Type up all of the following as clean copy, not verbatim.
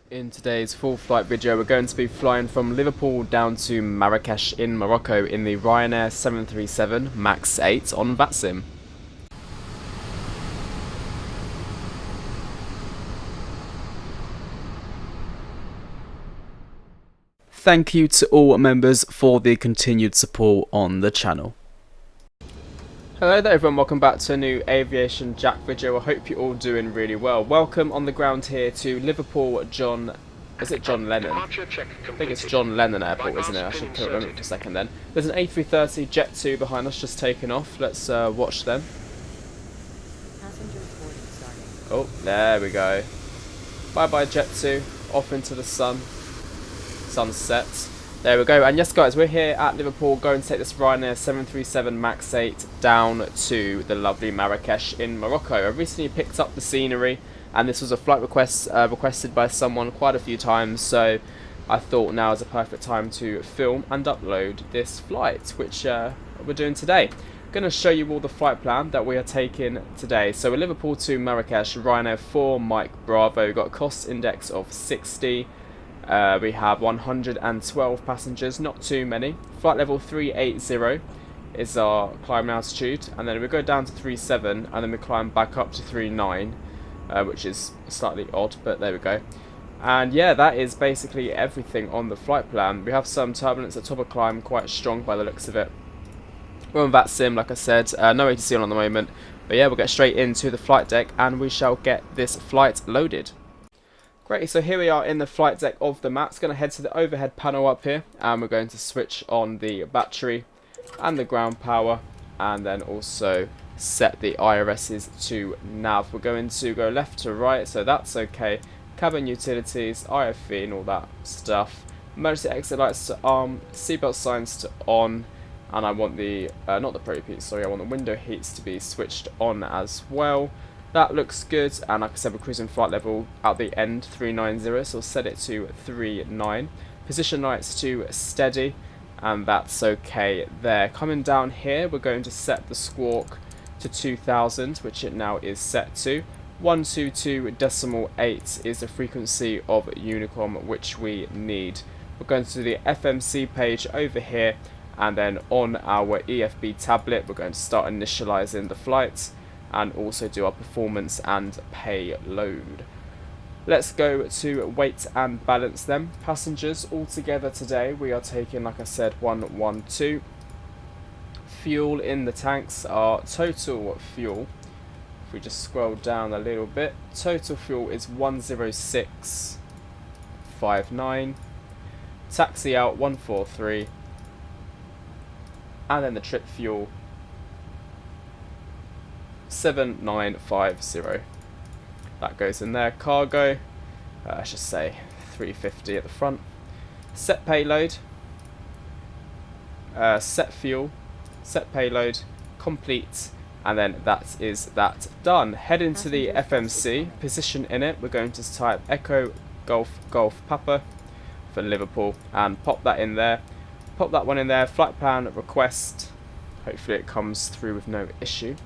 In today's full flight video, we're going to be flying from Liverpool down to Marrakech in Morocco in the Ryanair 737 MAX 8 on Vatsim. Thank you to all members for the continued support on the channel. Hello there everyone, welcome back to a new AviationJack video. I hope you're all doing really well. Welcome on the ground here to Liverpool Is it John Lennon? I think it's John Lennon Airport, isn't it? I should put remember for a second then. There's an A330 Jet 2 behind us just taking off. Let's watch them. Oh, there we go. Bye bye Jet 2. Off into the sunset. There we go. And yes guys, we're here at Liverpool going to take this Ryanair 737 MAX 8 down to the lovely Marrakech in Morocco. I recently picked up the scenery, and this was a flight request requested by someone quite a few times, so I thought now is a perfect time to film and upload this flight, which we're doing today. I'm going to show you all the flight plan that we are taking today. So we're Liverpool to Marrakech, Ryanair 4 Mike Bravo, got a cost index of 60. We have 112 passengers, not too many. Flight level 380 is our climbing altitude, and then we go down to 37, and then we climb back up to 39. Which is slightly odd, but there we go. And yeah, that is basically everything on the flight plan. We have some turbulence at top of climb, quite strong by the looks of it. We're on Vatsim, like I said, no ATC on at the moment. But yeah, we'll get straight into the flight deck and we shall get this flight loaded. Great, so here we are in the flight deck of the MAX. Going to head to the overhead panel up here, and we're going to switch on the battery and the ground power, and then also set the IRSs to nav. We're going to go left to right, so that's okay. Cabin utilities, IFV and all that stuff. Emergency exit lights to arm, seatbelt signs to on, and I want the, not the pro heat, sorry, I want the window heats to be switched on as well. That looks good, and like I said, we're cruising flight level at the end, 390, so we'll set it to 39. Position lights to steady, and that's okay there. Coming down here, we're going to set the squawk to 2000, which it now is set to. 122.8 is the frequency of Unicom which we need. We're going to the FMC page over here, and then on our EFB tablet we're going to start initializing the flight and also do our performance and payload. Let's go to weight and balance them. Passengers altogether today we are taking, like I said, 112. Fuel in the tanks, are total fuel, if we just scroll down a little bit, total fuel is 106.59, taxi out 143, and then the trip fuel 7950. That goes in there. Cargo, I should say 350 at the front. Set payload, set fuel, set payload, complete, and then that is that done. Head into the FMC, position in it, we're going to type Echo Golf Golf Papa for Liverpool and pop that in there. Pop that one in there, flight plan request, hopefully it comes through with no issue.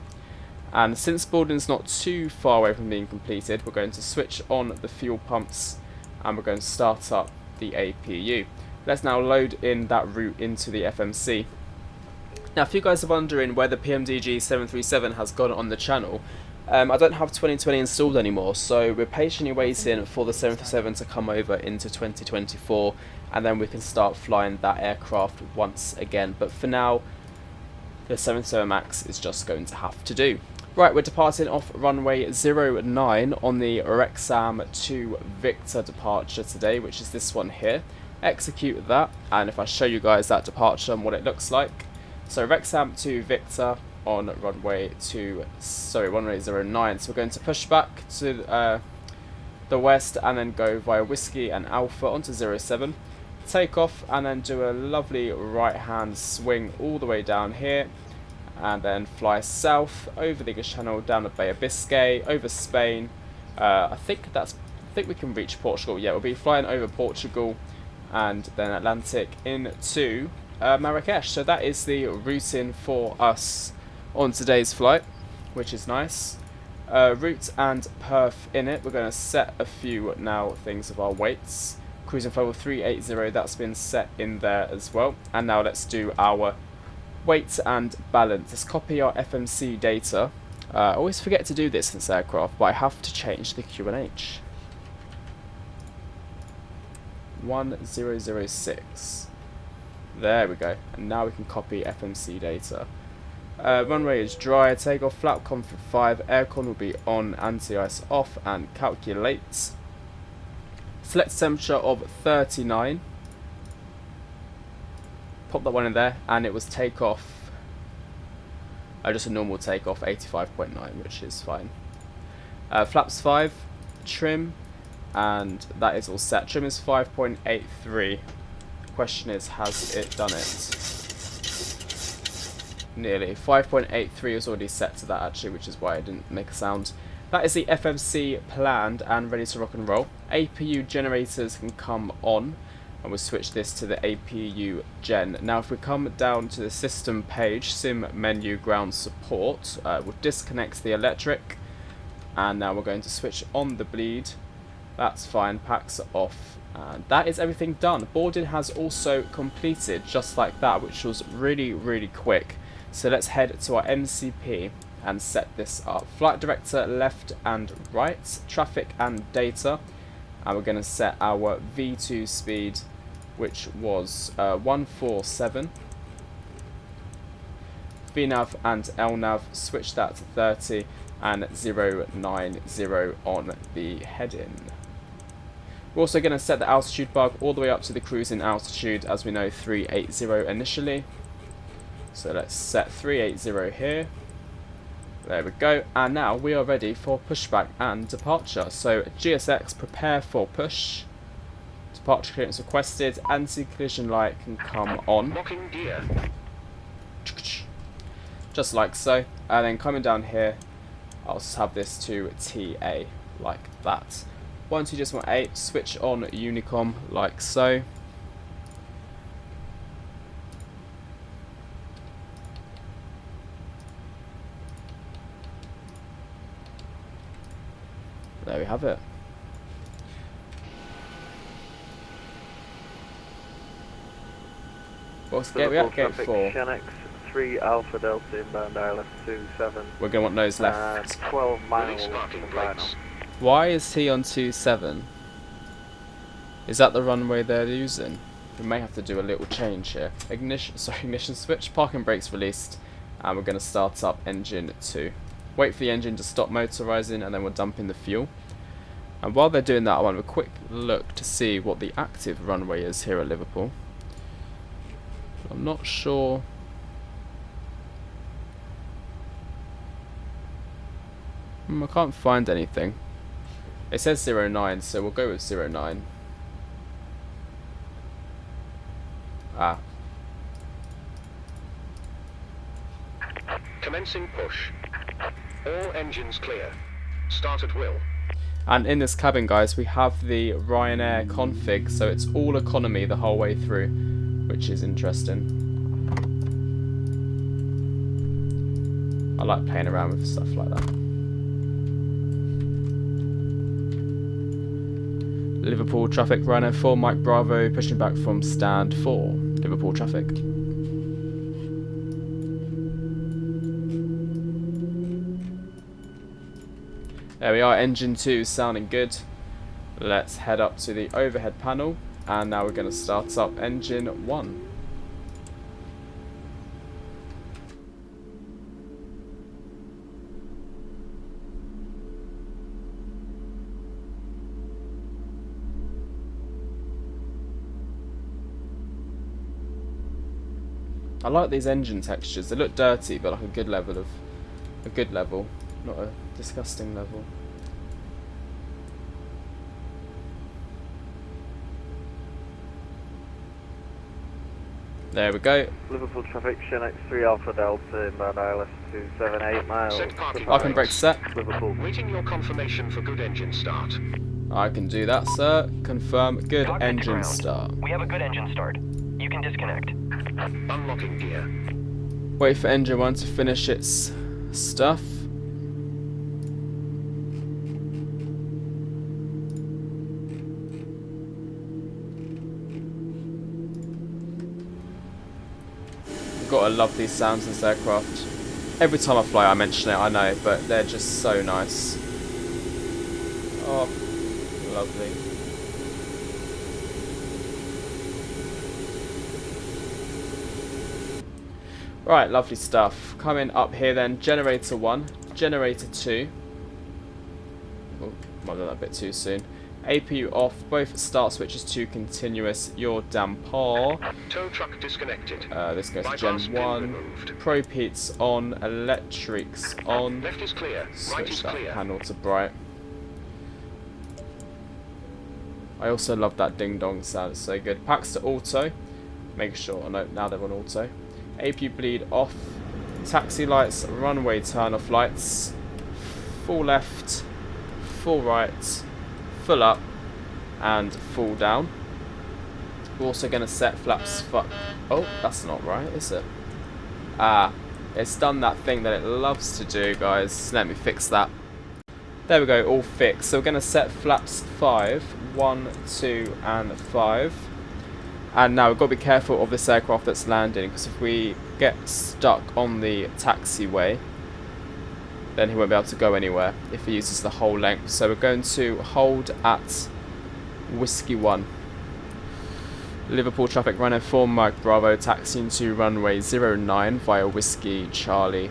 And since boarding's not too far away from being completed, we're going to switch on the fuel pumps and we're going to start up the APU. Let's now load in that route into the FMC. Now, if you guys are wondering where the PMDG 737 has gone on the channel, I don't have 2020 installed anymore, so we're patiently waiting for the 737 to come over into 2024, and then we can start flying that aircraft once again. But for now, the 737 MAX is just going to have to do. Right, we're departing off runway 09 on the Wrexham to Victor departure today, which is this one here. Execute that, and if I show you guys that departure and what it looks like. So Wrexham to Victor on runway 09. So we're going to push back to the west and then go via Whiskey and Alpha onto 07. Take off and then do a lovely right hand swing all the way down here, and then fly south over the English Channel, down the Bay of Biscay, over Spain. I think we can reach Portugal. Yeah, we'll be flying over Portugal and then Atlantic into Marrakech. So that is the routing for us on today's flight, which is nice. Route and perf in it. We're going to set a few now things of our weights. Cruising level 380, that's been set in there as well. And now let's do our weight and balance. Let's copy our FMC data. I always forget to do this in this aircraft, but I have to change the QNH. 1006. There we go. And now we can copy FMC data. Runway is dry, takeoff, flap comfort 5, aircon will be on, anti-ice off, and calculate. Select temperature of 39. Pop that one in there, and it was takeoff, just a normal takeoff, 85.9, which is fine. Flaps 5, trim, and that is all set. Trim is 5.83. Question is, has it done it? Nearly. 5.83 is already set to that actually, which is why I didn't make a sound. That is the FMC planned and ready to rock and roll. APU generators can come on, and we'll switch this to the APU gen. Now if we come down to the system page, sim menu ground support, we'll disconnect the electric, and now we're going to switch on the bleed. That's fine, packs are off, and that is everything done. Boarding has also completed just like that, which was really quick. So let's head to our MCP and set this up. Flight director left and right, traffic and data, and we're going to set our V2 speed, which was 147. VNav and LNav, switch that to 30, and 090 on the heading. We're also going to set the altitude bug all the way up to the cruising altitude, as we know 380 initially. So let's set 380 here. There we go, and now we are ready for pushback and departure. So GSX, prepare for push. Departure clearance requested. Anti-collision light can come on. Locking gear. Just like so. And then coming down here, I'll have this to TA, like that. 12.8, switch on Unicom, like so. There we have it. What's gate we at? Gate 4. Shanix 3 Alpha Delta inbound ILS 27. We're going to want nose left. 12 miles Starting from plates. Why is he on 27? Is that the runway they're using? We may have to do a little change here. Ignition switch, parking brakes released, and we're going to start up engine 2. Wait for the engine to stop motorizing, and then we'll dump in the fuel. And while they're doing that, I want a quick look to see what the active runway is here at Liverpool. I'm not sure. I can't find anything. It says 09, so we'll go with 09. Ah. Commencing push. All engines clear. Start at will. And in this cabin, guys, we have the Ryanair config, so it's all economy the whole way through, which is interesting. I like playing around with stuff like that. Liverpool traffic, Ryanair 4, Mike Bravo, pushing back from stand 4. Liverpool traffic. There we are, engine 2 sounding good. Let's head up to the overhead panel, and now we're going to start up engine 1. I like these engine textures. They look dirty, but like a good level, not a disgusting level. There we go. Liverpool traffic, Shanix 3 Alpha Delta inbound ILS 278 miles. Set parking Parking brake brakes. set. Liverpool. Waiting your confirmation for good engine start. I can do that, sir. Confirm good Cockpit to engine ground. start. We have a good engine start. You can disconnect. Unlocking gear. Wait for engine 1 to finish its stuff. Gotta love these sounds in this aircraft. Every time I fly I mention it, I know, but they're just so nice. Oh, lovely. Right, lovely stuff. Coming up here then, generator 1, generator 2. Oh, might have done that a bit too soon. APU off, both start switches to continuous, your damper. Tow truck disconnected. This goes to Bypass Gen pin 1. removed. Probe heats on, electrics on. Left is clear. Right Switch is that clear. panel to bright. I also love that ding dong sound, it's so good. Packs to auto. Make sure, oh no, now they're on auto. APU bleed off. Taxi lights, runway turn off lights. Full left, full right, full up, and full down. We're also going to set flaps for... Oh, that's not right, is it? Ah, it's done that thing that it loves to do, guys. Let me fix that. There we go, all fixed. So we're going to set flaps 5, 1, 2, and 5. And now we've got to be careful of this aircraft that's landing, because if we get stuck on the taxiway, then he won't be able to go anywhere if he uses the whole length. So we're going to hold at Whiskey 1. Liverpool traffic runway 4 Mike Bravo, taxiing to runway 09 via Whiskey Charlie.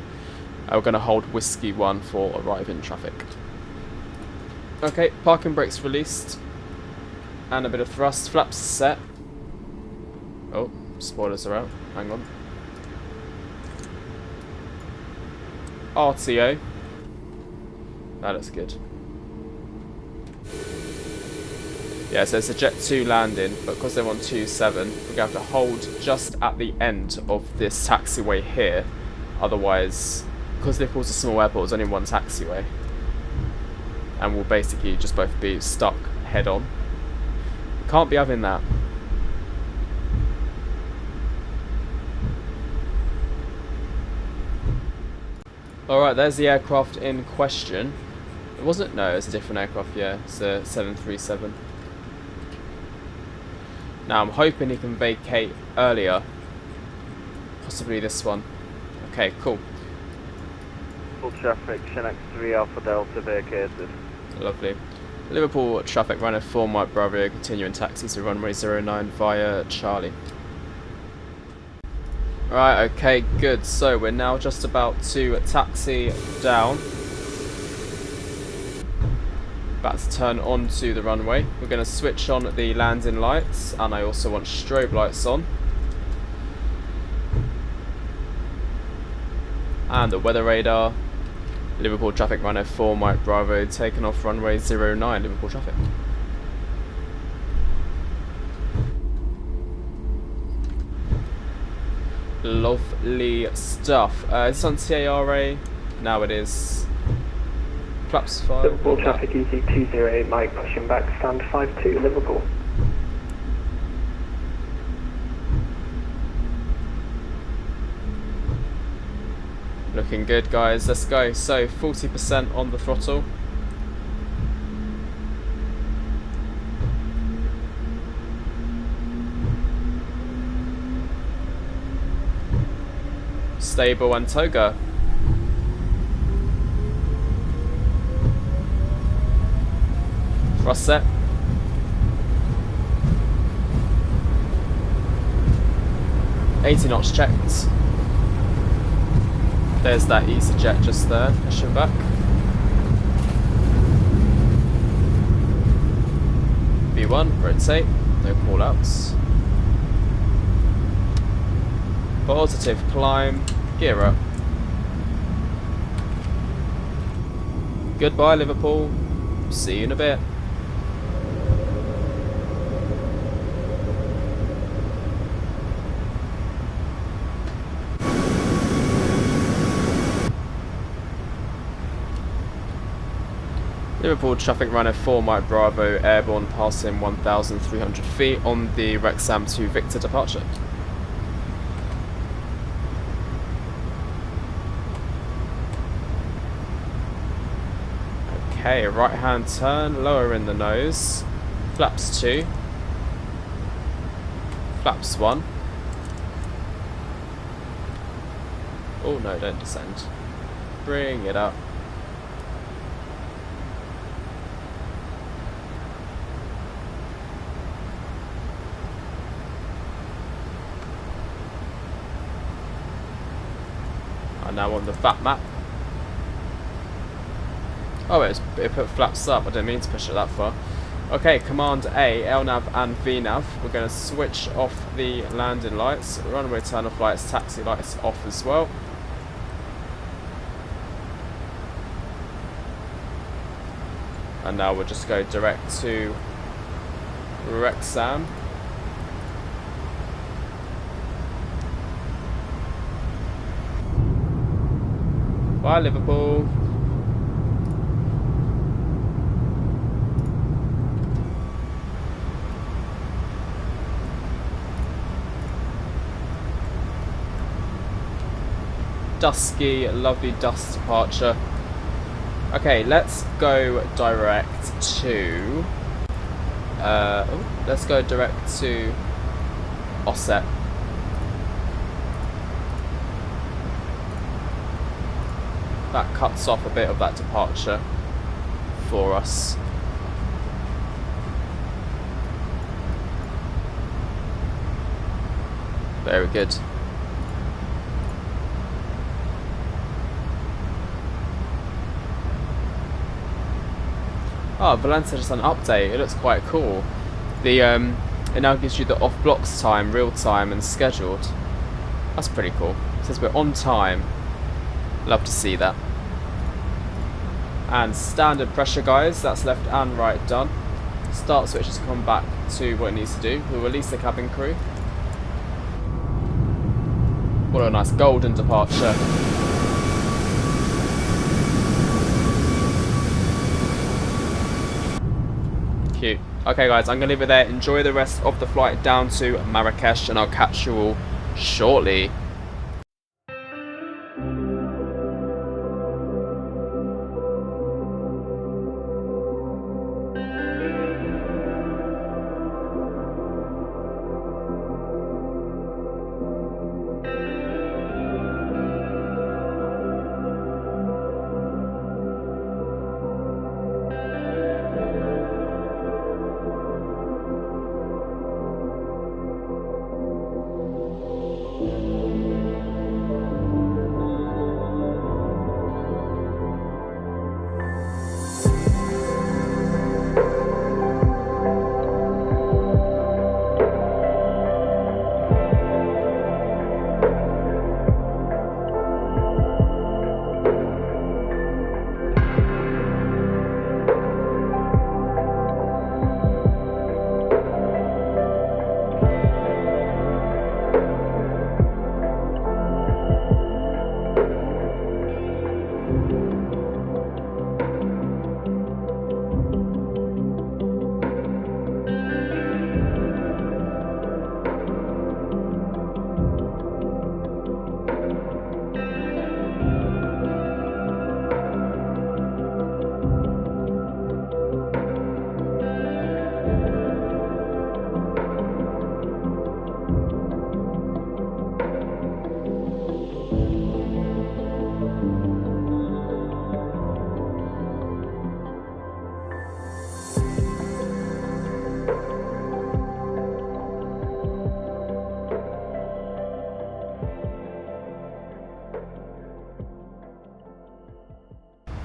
We're going to hold Whiskey 1 for arriving traffic. Okay, parking brakes released. And a bit of thrust. Flaps set. Oh, spoilers are out. Hang on. RTO. That looks good. Yeah, so it's a Jet 2 landing, but because they're on 2.7, we're going to have to hold just at the end of this taxiway here. Otherwise, because Liverpool's a small airport, there's only one taxiway. And we'll basically just both be stuck head on. Can't be having that. Alright, there's the aircraft in question. It wasn't? No, it's a different aircraft, yeah. It's a 737. Now, I'm hoping he can vacate earlier. Possibly this one. Okay, cool. Full traffic, Chinook 3 Alpha Delta vacated. Lovely. Liverpool traffic runway 4 Mike Bravo, continuing taxi to runway 09 via Charlie. Right, okay, good. So we're now just about to taxi down. About to turn onto the runway. We're going to switch on the landing lights, and I also want strobe lights on. And the weather radar. Liverpool traffic runway 4 Mike Bravo, taking off runway 09 Liverpool traffic. Lovely stuff. It's on TARA. Now it is. Flaps 5. Liverpool traffic easy 208 Mike, pushing back, stand 52 Liverpool. Looking good, guys. Let's go. So 40% on the throttle. Stable and toga. Thrust set. $80 knots checked. There's that EasyJet just there, pushing back. V1, rotate, no call outs. Positive climb, gear up. Goodbye Liverpool, see you in a bit. Liverpool traffic runner 4 Mike Bravo, airborne passing 1,300 feet on the Wrexham to Victor departure. Okay, right hand turn, lower in the nose, flaps 2, flaps 1, Oh no, don't descend. Bring it up. I now on the fat map. Oh, it put flaps up. I didn't mean to push it that far. Okay, Command A, LNAV and VNAV. We're going to switch off the landing lights, runway turn off lights, taxi lights off as well. And now we'll just go direct to Wrexham. Bye, Liverpool. Dusky, lovely dust departure. Okay, let's go direct to Offset. That cuts off a bit of that departure for us. Very good. Oh, Valencia just had an update. It looks quite cool. The it now gives you the off blocks time, real time, and scheduled. That's pretty cool. It says we're on time. Love to see that. And standard pressure, guys. That's left and right done. Start switch has come back to what it needs to do. We'll release the cabin crew. What a nice golden departure. Cute. Okay guys, I'm going to leave it there. Enjoy the rest of the flight down to Marrakech and I'll catch you all shortly.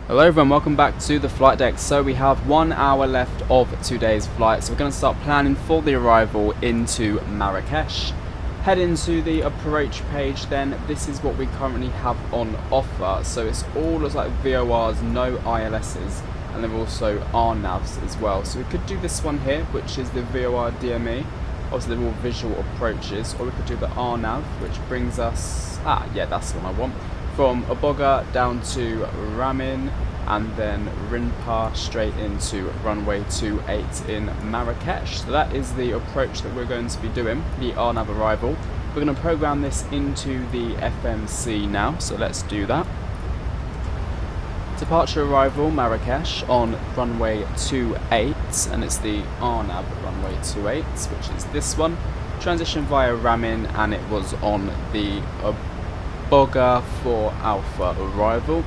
Hello everyone, welcome back to the flight deck. So we have 1 hour left of today's flight, so we're going to start planning for the arrival into Marrakech. Head into the approach page then. This is what we currently have on offer, so it's all looks like VORs, no ILSs, and then also RNAVs as well. So we could do this one here, which is the VOR DME, obviously they're all visual approaches, or we could do the RNAV, which brings us, yeah, that's the one I want, from Aboga down to Ramin and then Rinpa straight into runway 28 in Marrakech. So that is the approach that we're going to be doing, the RNAV arrival. We're going to program this into the FMC now, so let's do that. Departure arrival Marrakech on runway 28, and it's the RNAV runway 28, which is this one. Transition via Ramin, and it was on the Bogger for Alpha arrival.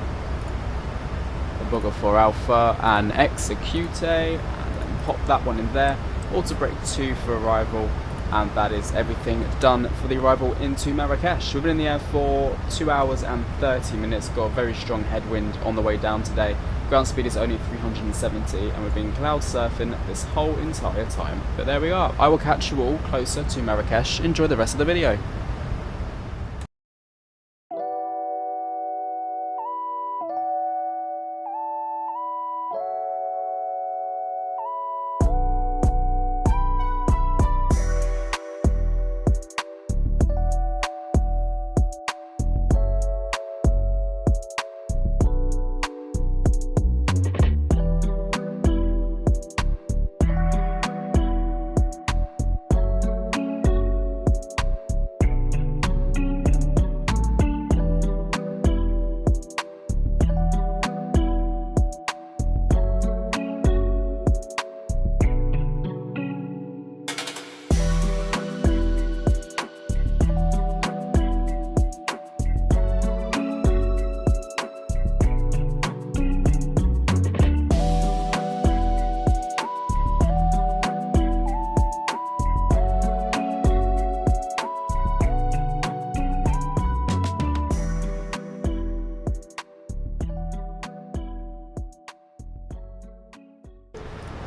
A Bogger for Alpha and execute, and then pop that one in there. Auto brake 2 for arrival, and that is everything done for the arrival into Marrakech. We've been in the air for 2 hours and 30 minutes, got a very strong headwind on the way down today. Ground speed is only 370, and we've been cloud surfing this whole entire time. But there we are. I will catch you all closer to Marrakech. Enjoy the rest of the video.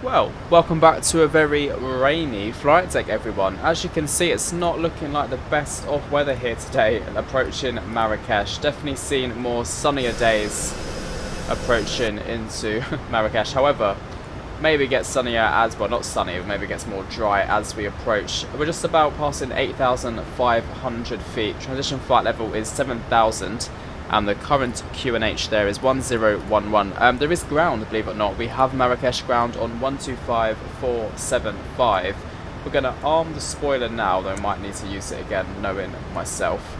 Well, welcome back to a very rainy flight deck, everyone. As you can see, it's not looking like the best of weather here today approaching Marrakech. Definitely seen more sunnier days approaching into Marrakech. However, maybe it gets sunnier as, well, not sunny, but maybe it gets more dry as we approach. We're just about passing 8,500 feet. Transition flight level is 7,000. And the current QNH there is 1011. There is ground, believe it or not. We have Marrakech ground on 125475. We're going to arm the spoiler now, though I might need to use it again, knowing myself.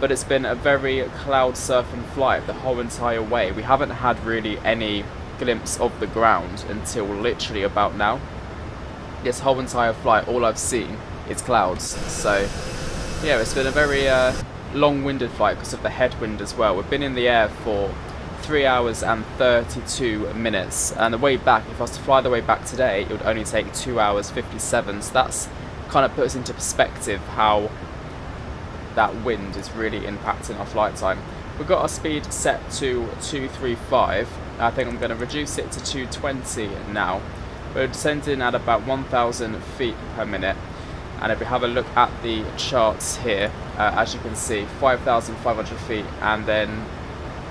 But it's been a very cloud surfing flight the whole entire way. We haven't had really any glimpse of the ground until literally about now. This whole entire flight, all I've seen is clouds. So, yeah, it's been a very long-winded flight because of the headwind as well. We've been in the air for 3 hours and 32 minutes, and the way back, if I was to fly the way back today, it would only take 2 hours 57. So that's kind of puts into perspective how that wind is really impacting our flight time. We've got our speed set to 235. I think I'm going to reduce it to 220 now. We're descending at about 1,000 feet per minute. And if we have a look at the charts here, as you can see, 5,500 feet, and then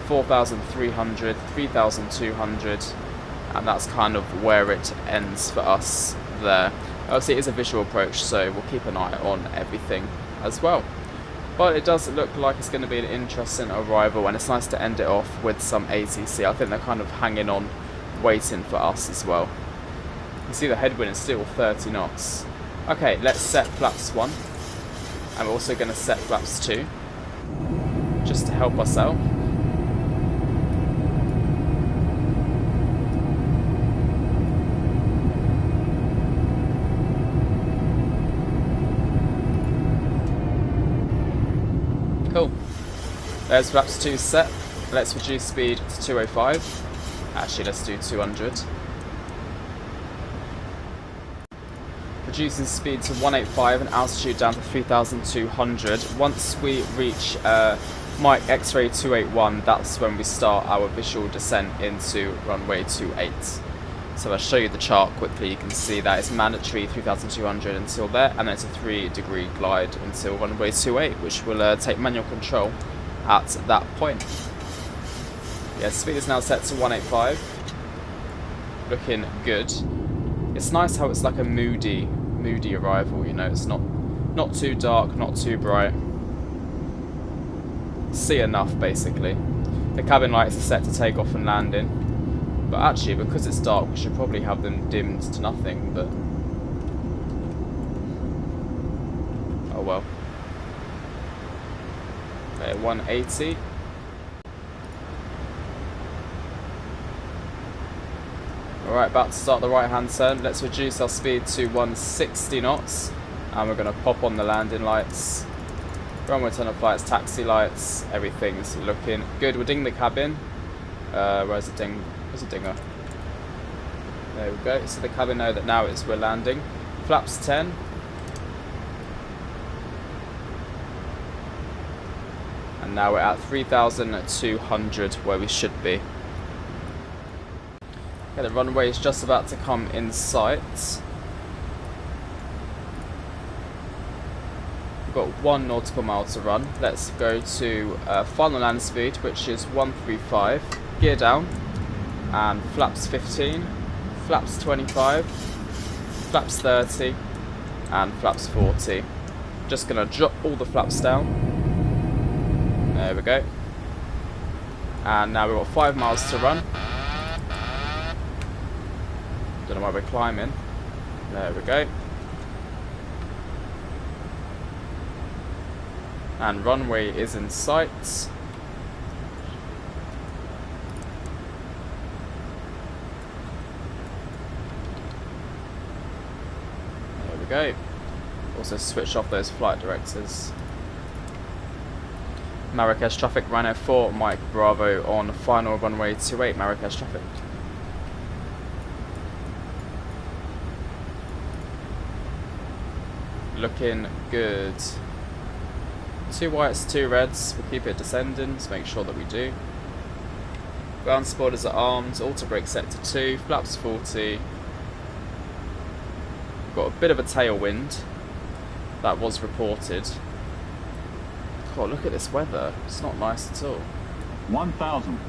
4,300, 3,200, and that's kind of where it ends for us there. Obviously, it is a visual approach, so we'll keep an eye on everything as well. But it does look like it's going to be an interesting arrival, and it's nice to end it off with some ATC. I think they're kind of hanging on, waiting for us as well. You can see the headwind is still 30 knots. Okay, let's set flaps 1, and we're also going to set flaps 2, just to help us out. Cool. There's flaps 2 set. Let's reduce speed to 205. Actually, let's do 200. Reducing speed to 185 and altitude down to 3,200. Once we reach Mike X-ray 281, that's when we start our visual descent into runway 28. So I'll show you the chart quickly. You can see that it's mandatory 3,200 until there, and then it's a 3-degree glide until runway 28, which will take manual control at that point. Yeah, speed is now set to 185. Looking good. It's nice how it's like a moody arrival, you know, it's not too dark, not too bright. See enough, basically. The cabin lights are set to take off and landing, but actually, because it's dark, we should probably have them dimmed to nothing, but oh well. Okay, 180. Alright, about to start the right hand turn. Let's reduce our speed to 160 knots, and we're going to pop on the landing lights. Runway tunnel flights, taxi lights, everything's looking good. We're dinging the cabin. Where's the ding? Where's the dinger? There we go. So the cabin know that now we're landing. Flaps 10. And now we're at 3,200 where we should be. Okay, the runway is just about to come in sight. We've got 1 nautical mile to run. Let's go to final land speed, which is 135. Gear down. And flaps 15. Flaps 25. Flaps 30. And flaps 40. Just going to drop all the flaps down. There we go. And now we've got 5 miles to run. Don't know why we're climbing. There we go. And runway is in sight. There we go. Also switch off those flight directors. Marrakech traffic, Ryanair 4, Mike Bravo on final runway 28, Marrakech traffic. Looking good. 2 whites, 2 reds. We'll keep it descending, so make sure that we do. Ground spoilers are armed. Auto brake set to 2. Flaps 40. We've got a bit of a tailwind. That was reported. God, look at this weather. It's not nice at all. 1,000.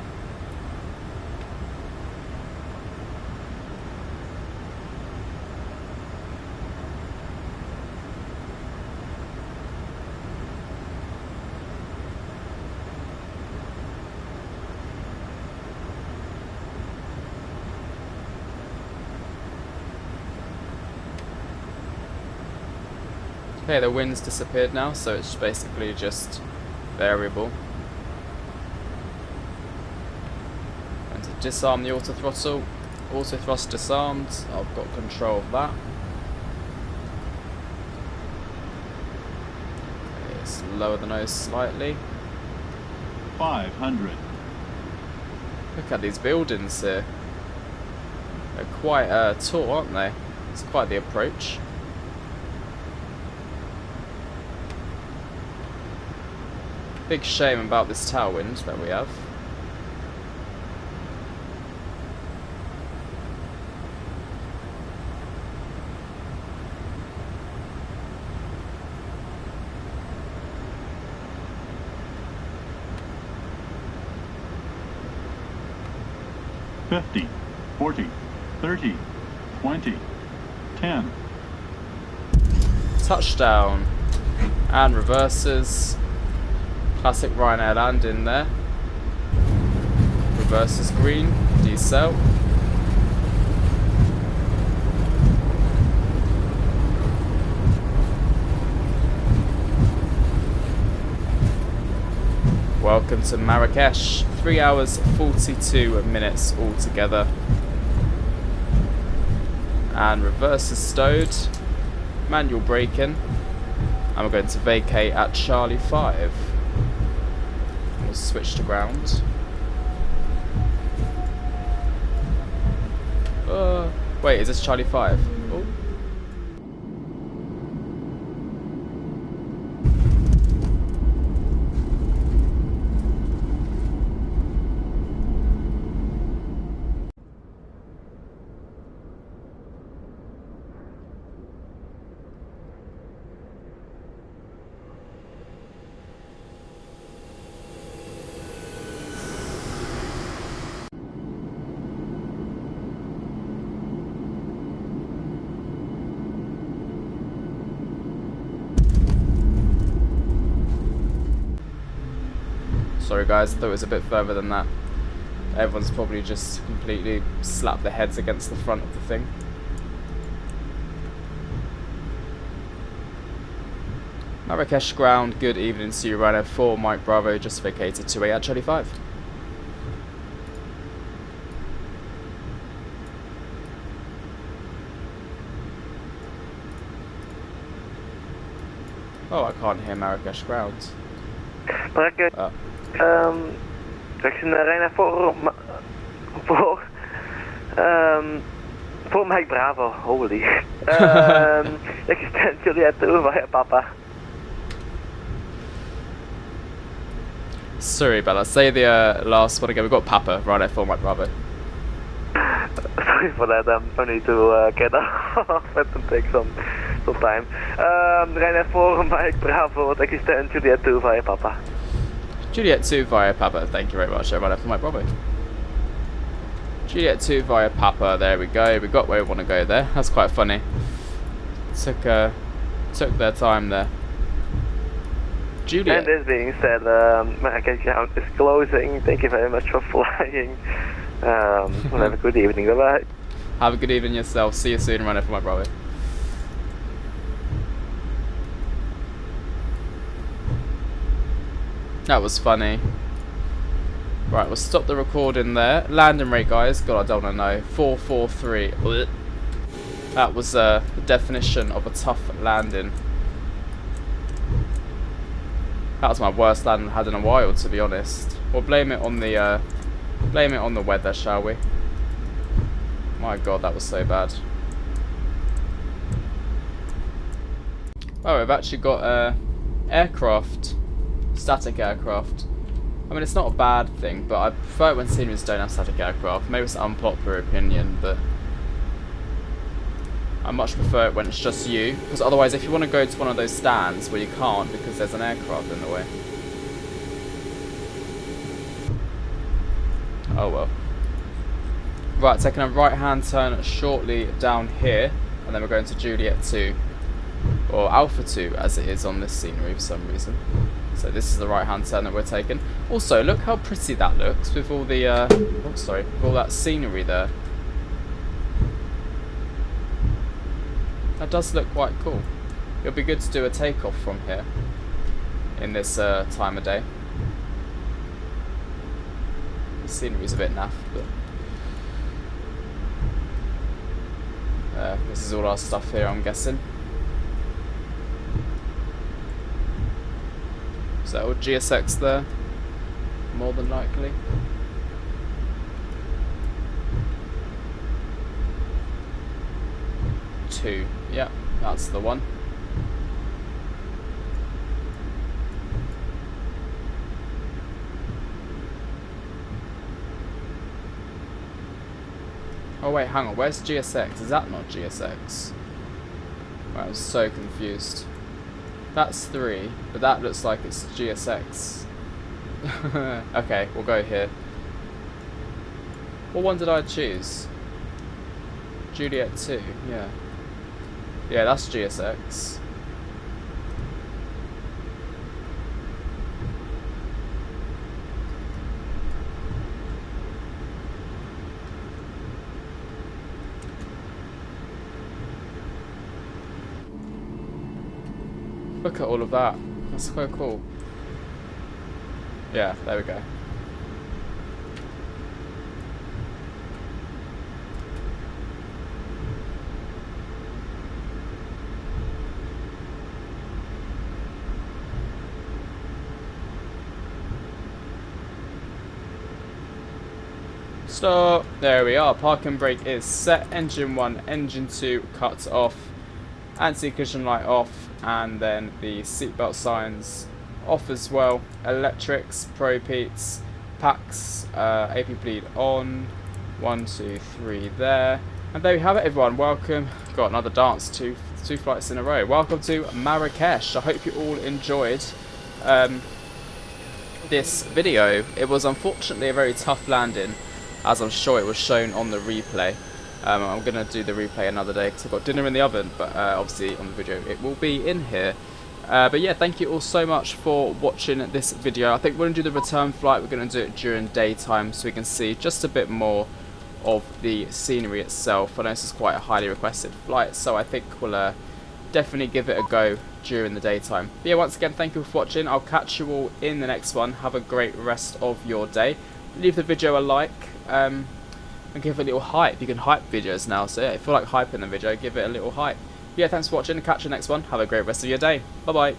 Okay, the wind's disappeared now, so it's basically just variable. And to disarm the auto throttle, auto thrust disarmed, I've got control of that. Okay, let's lower the nose slightly. 500. Look at these buildings here. They're quite tall, aren't they? It's quite the approach. Big shame about this tailwind that we have. $50, $40, $30, $20, $10. Touchdown. And reverses. Classic Ryanair landing there. Reverses green. Decel. Welcome to Marrakech. 3 hours 42 minutes altogether. And reverses stowed. Manual braking. And we're going to vacate at Charlie 5. We'll switch to ground. Wait, is this Charlie 5? Oh. Sorry guys, I thought it was a bit further than that. Everyone's probably just completely slapped their heads against the front of the thing. Marrakech ground, good evening to you, Ryanair 4, Mike Bravo, just vacated to at Charlie 5. Oh, I can't hear Marrakesh ground. Marrakech, Oh. Direction Ryanair voor Mike Bravo, holy. Extend Juliet 2 via Papa. Sorry, Bella. Say the last one again. We've got Papa right there for my brother. Sorry for that, I need to get off and take some time. Ryanair 4 Mike Bravo, extend Juliet 2 via Papa. Juliet 2 via Papa. Thank you very much. Right there for my brother. Juliet 2 via Papa. There we go. We got where we want to go there. That's quite funny. Took their time there. Juliet. And this being said, Marrakech ground is closing. Thank you very much for flying. Have a good evening. Bye bye. Have a good evening yourself. See you soon. Running for my brother. That was funny. Right, we'll stop the recording there. Landing rate, guys. God, I don't want to know. 443. That was the definition of a tough landing. That was my worst landing I had in a while, to be honest. We'll blame it on the weather, shall we? My God, that was so bad. Oh, we've actually got aircraft, static aircraft. I mean, it's not a bad thing, but I prefer it when sceneries don't have static aircraft. Maybe it's an unpopular opinion, but I much prefer it when it's just you, because otherwise if you want to go to one of those stands, well, you can't because there's an aircraft in the way. Oh well. Right, taking a right hand turn shortly down here, and then we're going to Juliet 2, or Alpha 2 as it is on this scenery for some reason. So this is the right hand turn that we're taking. Also, look how pretty that looks with all the with all that scenery there. That does look quite cool. It'll be good to do a takeoff from here in this time of day. The scenery's a bit naff, but this is all our stuff here, I'm guessing. Is that all GSX there? More than likely. Two. Yeah, that's the one. Oh wait, hang on. Where's GSX? Is that not GSX? Right, I was so confused. That's 3, but that looks like it's GSX. Okay, we'll go here. What one did I choose? Juliet 2, yeah. Yeah, that's GSX. Look at all of that. That's so cool. Yeah, there we go. Stop. There we are. Parking brake is set. Engine 1, engine 2 cut off. Anti-collision light off. And then the seatbelt signs off as well. Electrics, Pro Peats, packs, AP bleed on. 1, 2, 3 there. And there we have it, everyone. Welcome. Got another dance, two flights in a row. Welcome to Marrakech. I hope you all enjoyed this video. It was unfortunately a very tough landing, as I'm sure it was shown on the replay. I'm going to do the replay another day because I've got dinner in the oven, but obviously on the video it will be in here. But yeah, thank you all so much for watching this video. I think we're going to do the return flight. We're going to do it during daytime so we can see just a bit more of the scenery itself. I know this is quite a highly requested flight, so I think we'll definitely give it a go during the daytime. But yeah, once again, thank you for watching. I'll catch you all in the next one. Have a great rest of your day. Leave the video a like. And give it a little hype. You can hype videos now, so yeah, if you like hyping the video, give it a little hype. But yeah, thanks for watching, and catch you next one. Have a great rest of your day. Bye bye.